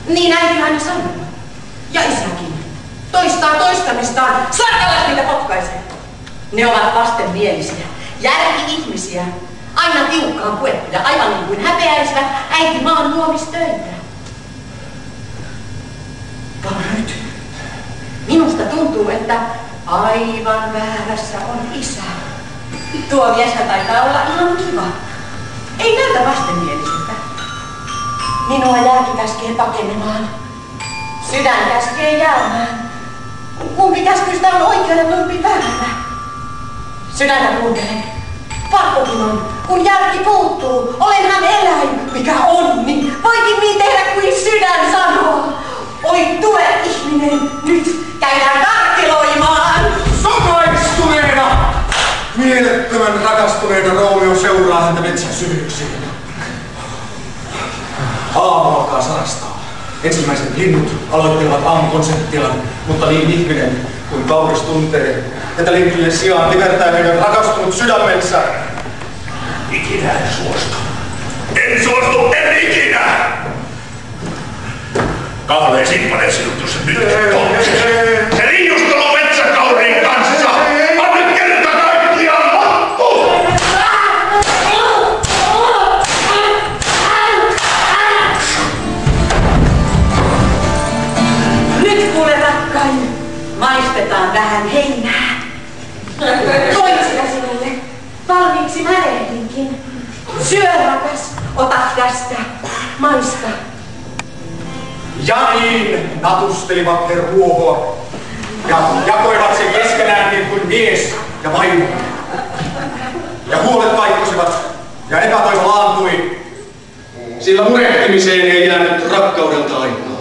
Niin äiti aina sanoo. Ja isäkin. Toistaa toistamistaan. Sarkalas niitä potkaisee. Ne ovat vastenmielisiä. Järki-ihmisiä. Aina tiukkaan puettuja. Aivan niin kuin häpeäisivät äiti maan luomistöitä. Nyt. Minusta tuntuu, että aivan väärässä on isä. Tuo mieshän taitaa olla ihan kiva. Ei näytä vastenmieliseltä. Minua järki käskee pakenemaan. Sydän käskee jäämään. Kumpi käskyistä on oikea ja kumpi väärä? Sydäntä kuuntelen. Pakkokin on, kun järki puuttuu. Olenhan eläin. Mikä onni. Voikin niin tehdä kuin sydän sanoo. Oi tule ihminen, nyt käydään karkkeloimaan! Samaistuneena! Mielettömän rakastuneena Romeo seuraa häntä metsän syvyyksiin. Aamu alkaa sarastaa. Ensimmäiset linnut aloittelevat aamukonserttiaan, mutta niin ihminen kuin kauris tuntee, että lintujen sijaan nivertää heidän rakastunut sydämensä. Ikinä en suostu. En suostu, en ikinä! Kahleen simppanen sinut, jos nyt se rinnustelu metsäkauriin kanssa! Anna kerta kaikkiaan loppu! Nyt kuule rakkain, maistetaan vähän heinää. Toisia sinulle, valmiiksi märehdinkin. Syö rakas, ota tästä, maista. Ja niin natustelivat he ruohoa ja jakoivat sen keskenään niin kuin mies ja vaimo. Ja huolet kaikkosivat ja epätoivo laantui, sillä murehtimiseen ei jäänyt rakkaudelta aikaa.